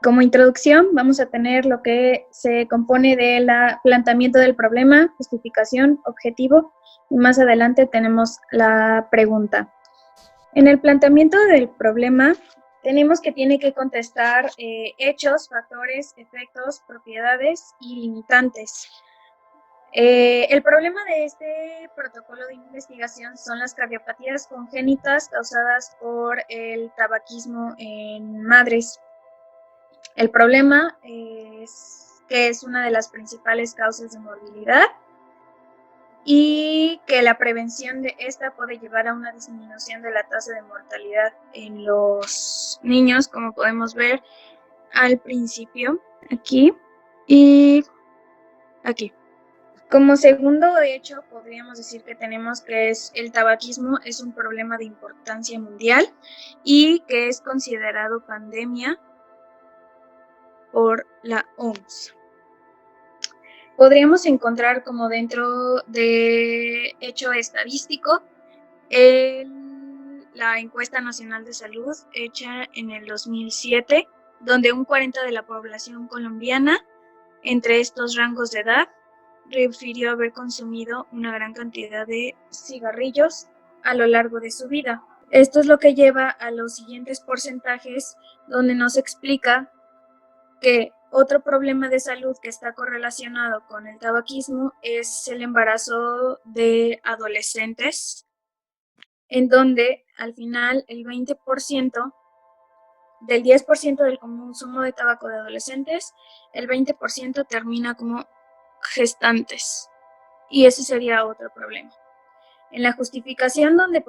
Como introducción, vamos a tener lo que se compone del planteamiento del problema, justificación, objetivo, y más adelante tenemos la pregunta. En el planteamiento del problema, tenemos que tiene que contestar hechos, factores, efectos, propiedades y limitantes. El problema de este protocolo de investigación son las cardiopatías congénitas causadas por el tabaquismo en madres. El problema es que es una de las principales causas de morbilidad y que la prevención de esta puede llevar a una disminución de la tasa de mortalidad en los niños, como podemos ver al principio, aquí y aquí. Como segundo hecho, podríamos decir que tenemos que el tabaquismo es un problema de importancia mundial y que es considerado pandemia por la OMS. Podríamos encontrar como dentro de hecho estadístico la encuesta nacional de salud hecha en el 2007, donde un 40% de la población colombiana entre estos rangos de edad refirió haber consumido una gran cantidad de cigarrillos a lo largo de su vida. Esto es lo que lleva a los siguientes porcentajes, donde nos explica que otro problema de salud que está correlacionado con el tabaquismo es el embarazo de adolescentes, en donde al final el 20% del 10% del consumo de tabaco de adolescentes, el 20% termina como gestantes. Y ese sería otro problema. En la justificación donde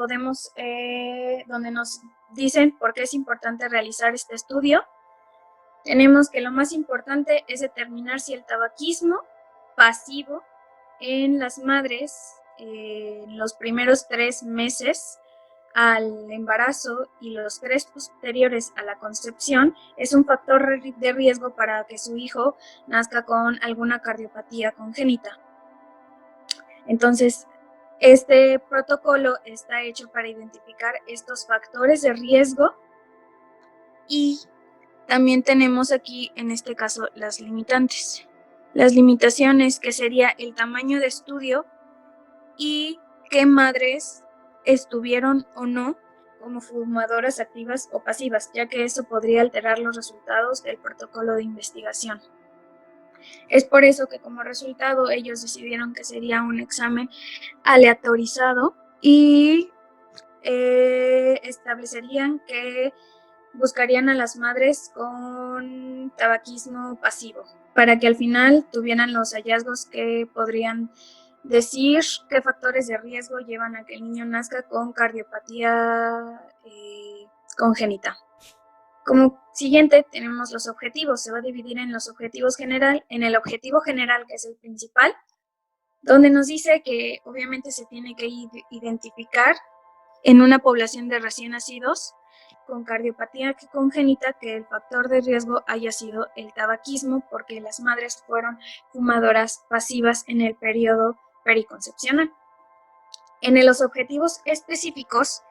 donde nos dicen por qué es importante realizar este estudio, tenemos que lo más importante es determinar si el tabaquismo pasivo en las madres en los primeros 3 meses al embarazo y los 3 posteriores a la concepción es un factor de riesgo para que su hijo nazca con alguna cardiopatía congénita. Entonces, este protocolo está hecho para identificar estos factores de riesgo y también tenemos aquí, en este caso, las limitantes. Las limitaciones, que sería el tamaño de estudio y qué madres estuvieron o no como fumadoras activas o pasivas, ya que eso podría alterar los resultados del protocolo de investigación. Es por eso que como resultado ellos decidieron que sería un examen aleatorizado y establecerían que buscarían a las madres con tabaquismo pasivo para que al final tuvieran los hallazgos que podrían decir qué factores de riesgo llevan a que el niño nazca con cardiopatía congénita. Como siguiente tenemos los objetivos. Se va a dividir en los objetivos general, en el objetivo general, que es el principal, donde nos dice que obviamente se tiene que identificar en una población de recién nacidos con cardiopatía congénita que el factor de riesgo haya sido el tabaquismo, porque las madres fueron fumadoras pasivas en el periodo periconcepcional. En los objetivos específicos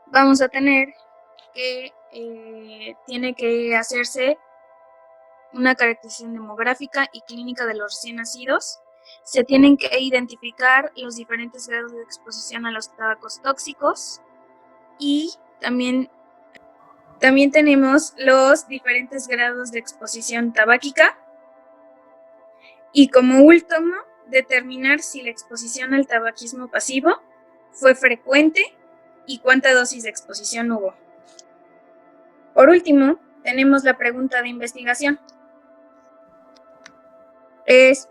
vamos a tener que tiene que hacerse una caracterización demográfica y clínica de los recién nacidos. Se tienen que identificar los diferentes grados de exposición a los tabacos tóxicos y también tenemos los diferentes grados de exposición tabáquica y como último, determinar si la exposición al tabaquismo pasivo fue frecuente y cuánta dosis de exposición hubo. Por último, tenemos la pregunta de investigación. Es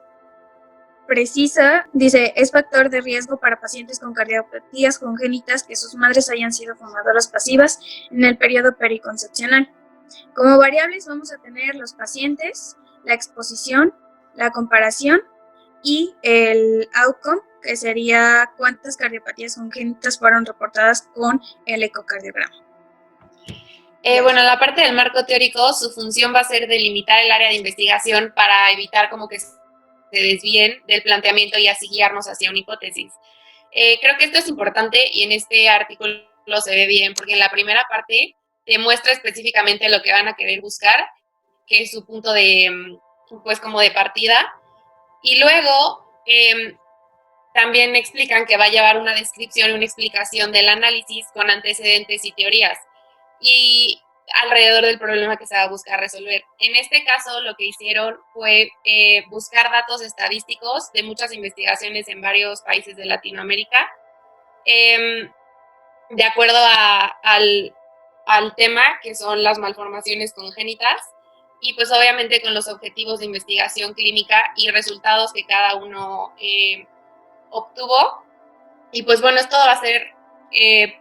precisa, dice, es factor de riesgo para pacientes con cardiopatías congénitas que sus madres hayan sido fumadoras pasivas en el periodo periconcepcional. Como variables vamos a tener los pacientes, la exposición, la comparación y el outcome, que sería cuántas cardiopatías congénitas fueron reportadas con el ecocardiograma. Bueno, la parte del marco teórico, su función va a ser delimitar el área de investigación para evitar como que se desvíen del planteamiento y así guiarnos hacia una hipótesis. Creo que esto es importante y en este artículo se ve bien, porque en la primera parte te muestra específicamente lo que van a querer buscar, que es su punto de, pues como de partida. Y luego también explican que va a llevar una descripción y una explicación del análisis con antecedentes y teorías y alrededor del problema que se va a buscar resolver. En este caso, lo que hicieron fue buscar datos estadísticos de muchas investigaciones en varios países de Latinoamérica, de acuerdo al tema, que son las malformaciones congénitas, y pues obviamente con los objetivos de investigación clínica y resultados que cada uno obtuvo. Y pues bueno, esto va a ser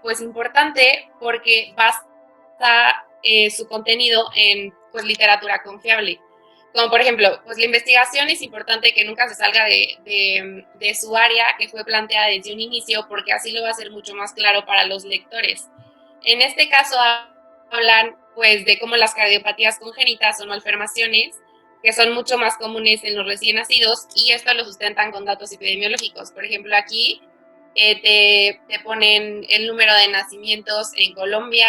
pues importante porque basa su contenido en pues literatura confiable. Como por ejemplo, pues la investigación es importante que nunca se salga de su área que fue planteada desde un inicio, porque así lo va a hacer mucho más claro para los lectores. En este caso hablan pues de cómo las cardiopatías congénitas son malformaciones que son mucho más comunes en los recién nacidos, y esto lo sustentan con datos epidemiológicos. Por ejemplo, aquí te ponen el número de nacimientos en Colombia,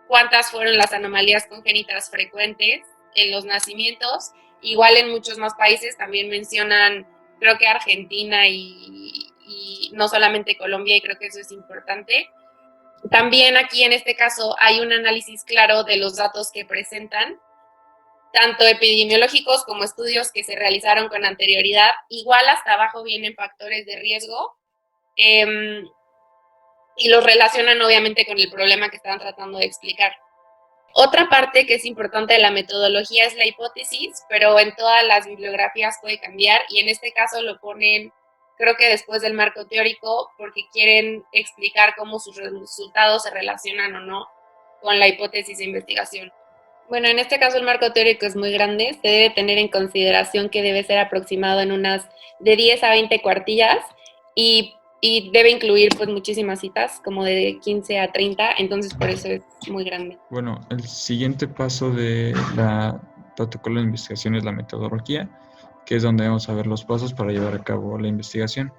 cuántas fueron las anomalías congénitas frecuentes en los nacimientos. Igual en muchos más países también mencionan, creo que Argentina y no solamente Colombia, y creo que eso es importante. También aquí en este caso hay un análisis claro de los datos que presentan, tanto epidemiológicos como estudios que se realizaron con anterioridad. Igual hasta abajo vienen factores de riesgo y los relacionan obviamente con el problema que están tratando de explicar. Otra parte que es importante de la metodología es la hipótesis, pero en todas las bibliografías puede cambiar, y en este caso lo ponen, creo que después del marco teórico, porque quieren explicar cómo sus resultados se relacionan o no con la hipótesis de investigación. Bueno, en este caso el marco teórico es muy grande. Se debe tener en consideración que debe ser aproximado en unas de 10 a 20 cuartillas y debe incluir pues muchísimas citas, como de 15 a 30, entonces por eso es muy grande. Bueno, el siguiente paso de la protocolo de investigación es la metodología, que es donde vamos a ver los pasos para llevar a cabo la investigación.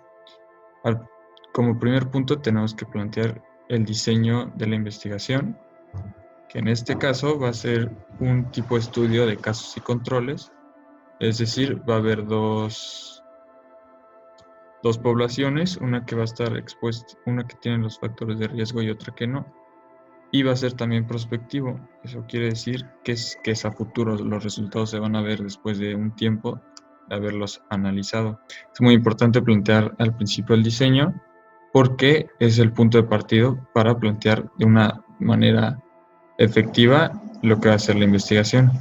Como primer punto tenemos que plantear el diseño de la investigación, que en este caso va a ser un tipo de estudio de casos y controles, es decir, va a haber dos poblaciones, una que va a estar expuesta, una que tiene los factores de riesgo y otra que no, y va a ser también prospectivo. Eso quiere decir que es a futuro, los resultados se van a ver después de un tiempo de haberlos analizado. Es muy importante plantear al principio el diseño, porque es el punto de partida para plantear de una manera efectiva lo que va a ser la investigación.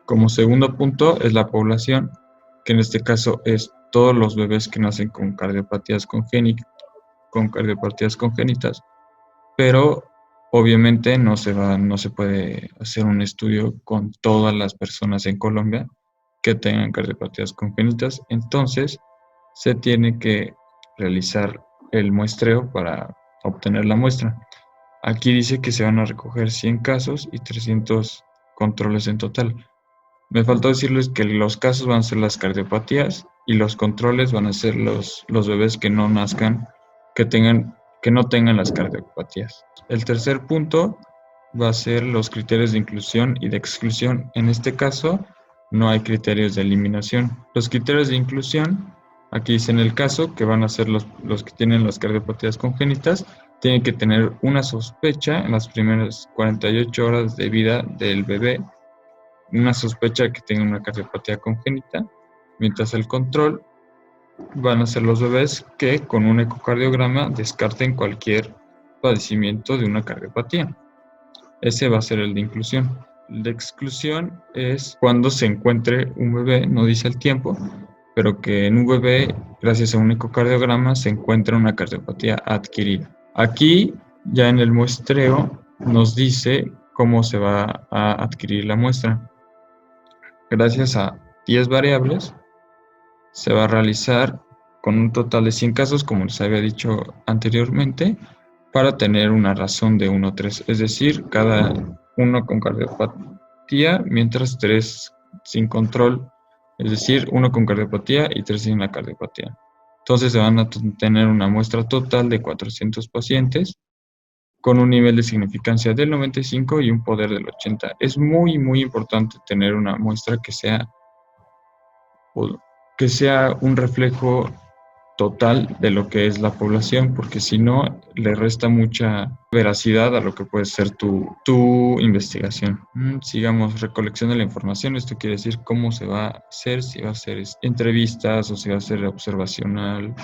Como segundo punto es la población, que en este caso es todos los bebés que nacen con cardiopatías congénitas, pero obviamente no se puede hacer un estudio con todas las personas en Colombia que tengan cardiopatías congénitas, entonces se tiene que realizar el muestreo para obtener la muestra. Aquí dice que se van a recoger 100 casos y 300 controles en total. Me faltó decirles que los casos van a ser las cardiopatías y los controles van a ser los bebés que no nazcan, que no tengan las cardiopatías. El tercer punto va a ser los criterios de inclusión y de exclusión. En este caso, no hay criterios de eliminación. Los criterios de inclusión, aquí dice en el caso que van a ser los que tienen las cardiopatías congénitas, tienen que tener una sospecha en las primeras 48 horas de vida del bebé, una sospecha de que tenga una cardiopatía congénita, mientras el control van a ser los bebés que con un ecocardiograma descarten cualquier padecimiento de una cardiopatía. Ese va a ser el de inclusión. El de exclusión es cuando se encuentre un bebé, no dice el tiempo, pero que en un bebé, gracias a un ecocardiograma, se encuentra una cardiopatía adquirida. Aquí, ya en el muestreo, nos dice cómo se va a adquirir la muestra. Gracias a 10 variables, se va a realizar con un total de 100 casos, como les había dicho anteriormente, para tener una razón de 1 a 3, es decir, cada uno con cardiopatía, mientras 3 sin control, es decir, 1 con cardiopatía y 3 sin la cardiopatía. Entonces se van a tener una muestra total de 400 pacientes con un nivel de significancia del 95 y un poder del 80. Es muy, muy importante tener una muestra que sea un reflejo total de lo que es la población, porque si no, le resta mucha veracidad a lo que puede ser tu investigación. Sigamos, recolección de la información. Esto quiere decir cómo se va a hacer, si va a ser entrevistas o si va a ser observacional,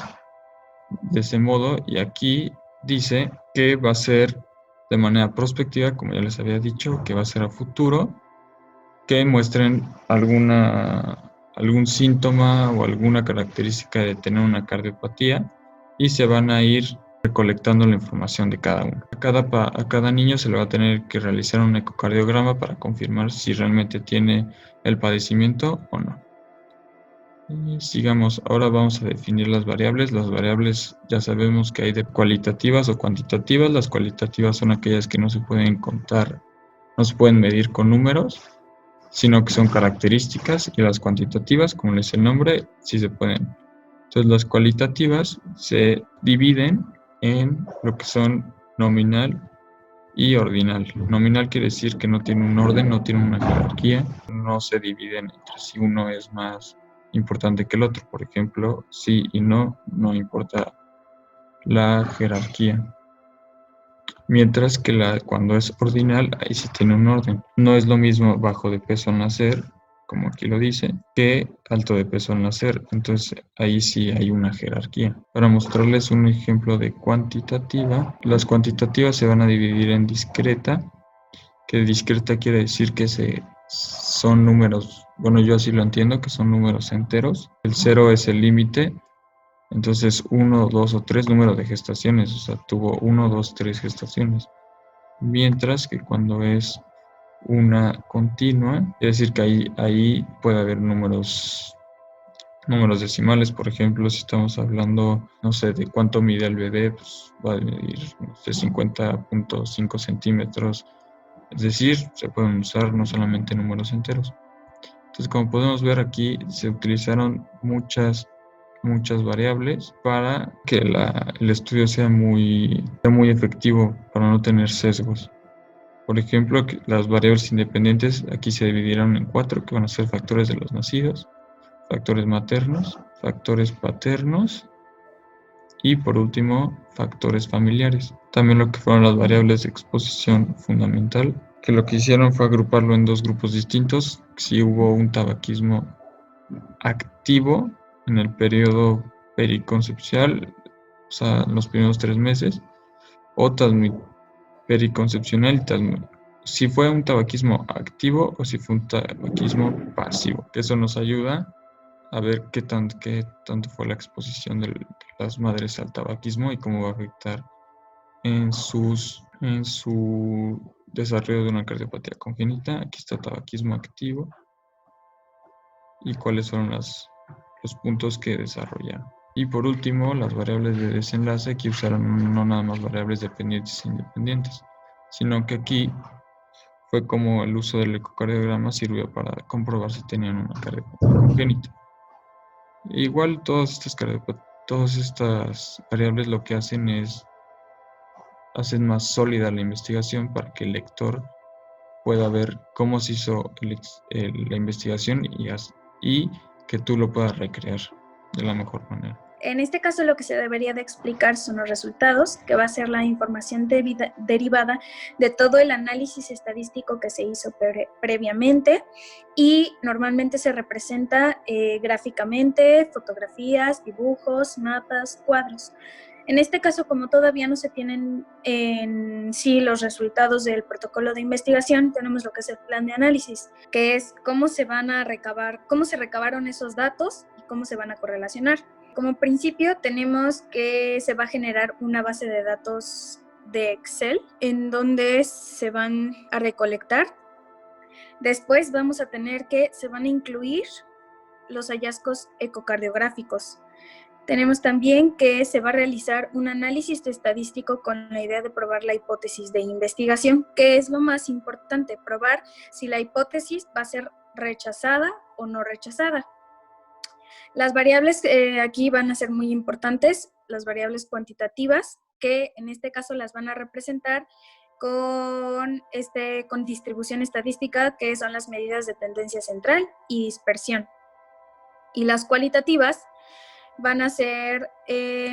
de ese modo. Y aquí dice que va a ser de manera prospectiva, como ya les había dicho, que va a ser a futuro, que muestren algún síntoma o alguna característica de tener una cardiopatía y se van a ir recolectando la información de cada uno. A cada niño se le va a tener que realizar un ecocardiograma para confirmar si realmente tiene el padecimiento o no. Y sigamos, ahora vamos a definir las variables. Las variables ya sabemos que hay de cualitativas o cuantitativas. Las cualitativas son aquellas que no se pueden contar, no se pueden medir con números, sino que son características, y las cuantitativas, como les dice el nombre, sí se pueden. Entonces las cualitativas se dividen en lo que son nominal y ordinal. Nominal quiere decir que no tiene un orden, no tiene una jerarquía, no se dividen entre si uno es más importante que el otro. Por ejemplo, sí y no importa la jerarquía. Mientras que cuando es ordinal, ahí sí tiene un orden. No es lo mismo bajo de peso al nacer, como aquí lo dice, que alto de peso al nacer. Entonces ahí sí hay una jerarquía. Para mostrarles un ejemplo de cuantitativa, las cuantitativas se van a dividir en discreta, que discreta quiere decir que son números, bueno, yo así lo entiendo, que son números enteros. El 0 es el límite. Entonces, 1, 2 o 3 número de gestaciones, o sea, tuvo 1, 2, 3 gestaciones. Mientras que cuando es una continua, es decir, que ahí puede haber números decimales. Por ejemplo, si estamos hablando, no sé, de cuánto mide el bebé, pues va a medir, no sé, 50.5 centímetros. Es decir, se pueden usar no solamente números enteros. Entonces, como podemos ver aquí, se utilizaron muchas variables para que el estudio sea muy efectivo, para no tener sesgos. Por ejemplo, las variables independientes aquí se dividieron en 4, que van a ser factores de los nacidos, factores maternos, factores paternos y por último factores familiares. También lo que fueron las variables de exposición fundamental, que lo que hicieron fue agruparlo en dos grupos distintos. Si hubo un tabaquismo activo en el periodo periconcepcional, o sea, en los primeros 3 meses, o periconcepcional, si fue un tabaquismo activo o si fue un tabaquismo pasivo. Eso nos ayuda a ver qué tanto fue la exposición de las madres al tabaquismo y cómo va a afectar en su desarrollo de una cardiopatía congénita. Aquí está tabaquismo activo y cuáles fueron los puntos que desarrollaron. Y por último, las variables de desenlace, que usaron no nada más variables dependientes e independientes, sino que aquí fue como el uso del ecocardiograma sirvió para comprobar si tenían una cardiopatía congénita. Igual todas estas variables lo que hacen es hacen más sólida la investigación para que el lector pueda ver cómo se hizo la investigación y que tú lo puedas recrear de la mejor manera. En este caso lo que se debería de explicar son los resultados, que va a ser la información derivada de todo el análisis estadístico que se hizo previamente, y normalmente se representa gráficamente, fotografías, dibujos, mapas, cuadros. En este caso, como todavía no se tienen en sí los resultados del protocolo de investigación, tenemos lo que es el plan de análisis, que es cómo se recabaron esos datos y cómo se van a correlacionar. Como principio tenemos que se va a generar una base de datos de Excel en donde se van a recolectar. Después vamos a tener que se van a incluir los hallazgos ecocardiográficos. Tenemos también que se va a realizar un análisis estadístico con la idea de probar la hipótesis de investigación, que es lo más importante, probar si la hipótesis va a ser rechazada o no rechazada. Las variables aquí van a ser muy importantes, las variables cuantitativas, que en este caso las van a representar con distribución estadística, que son las medidas de tendencia central y dispersión. Y las cualitativas van a ser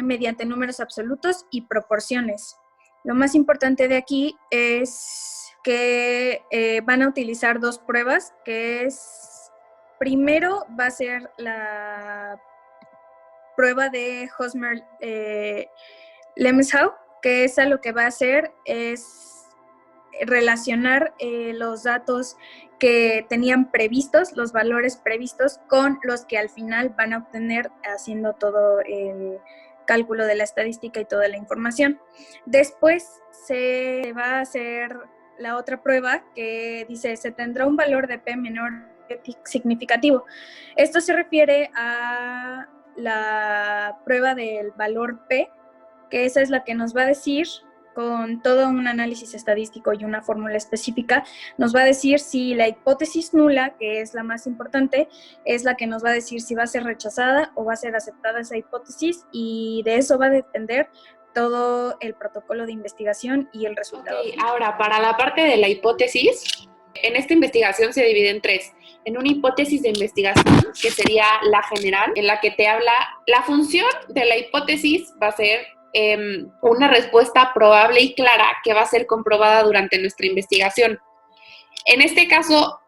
mediante números absolutos y proporciones. Lo más importante de aquí es que van a utilizar dos pruebas, que es, primero va a ser la prueba de Hosmer-Lemeshow, que esa lo que va a hacer es relacionar los datos que tenían previstos, los valores previstos, con los que al final van a obtener haciendo todo el cálculo de la estadística y toda la información. Después se va a hacer la otra prueba que dice, se tendrá un valor de P menor significativo. Esto se refiere a la prueba del valor P, que esa es la que nos va a decir, con todo un análisis estadístico y una fórmula específica, nos va a decir si la hipótesis nula, que es la más importante, es la que nos va a decir si va a ser rechazada o va a ser aceptada esa hipótesis, y de eso va a depender todo el protocolo de investigación y el resultado. Okay, ahora, para la parte de la hipótesis, en esta investigación se divide en tres. En una hipótesis de investigación, que sería la general, en la que te habla, la función de la hipótesis va a ser una respuesta probable y clara que va a ser comprobada durante nuestra investigación. En este caso,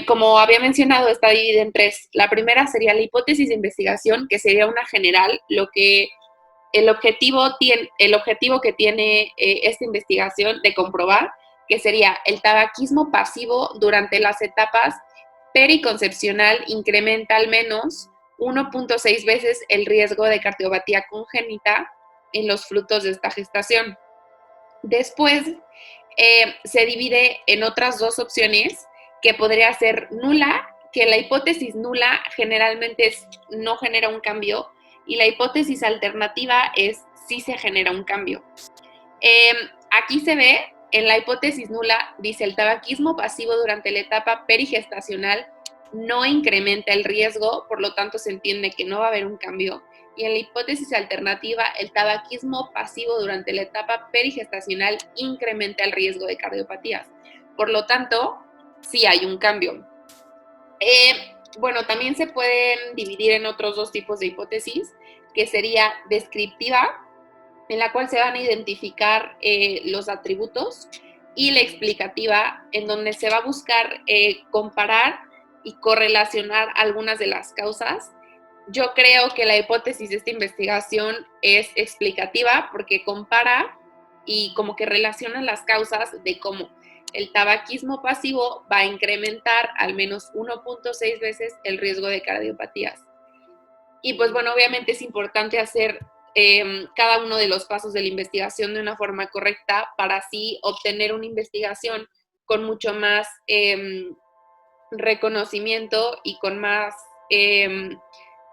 como había mencionado, está dividida en tres. La primera sería la hipótesis de investigación, que sería una general, el objetivo que tiene esta investigación de comprobar, que sería el tabaquismo pasivo durante las etapas periconcepcional incrementa al menos 1.6 veces el riesgo de cardiopatía congénita en los frutos de esta gestación. Después se divide en otras dos opciones, que podría ser nula, que la hipótesis nula generalmente no genera un cambio, y la hipótesis alternativa es si se genera un cambio. Aquí se ve, en la hipótesis nula, dice el tabaquismo pasivo durante la etapa perigestacional no incrementa el riesgo, por lo tanto se entiende que no va a haber un cambio. Y en la hipótesis alternativa, el tabaquismo pasivo durante la etapa perigestacional incrementa el riesgo de cardiopatías. Por lo tanto, sí hay un cambio. Bueno, también se pueden dividir en otros dos tipos de hipótesis, que sería descriptiva, en la cual se van a identificar los atributos, y la explicativa, en donde se va a buscar comparar y correlacionar algunas de las causas. Yo creo que la hipótesis de esta investigación es explicativa porque compara y como que relaciona las causas de cómo el tabaquismo pasivo va a incrementar al menos 1.6 veces el riesgo de cardiopatías. Y pues bueno, obviamente es importante hacer cada uno de los pasos de la investigación de una forma correcta para así obtener una investigación con mucho más reconocimiento y con más,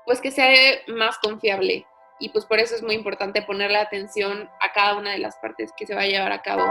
pues que sea más confiable. Y pues por eso es muy importante ponerle atención a cada una de las partes que se va a llevar a cabo.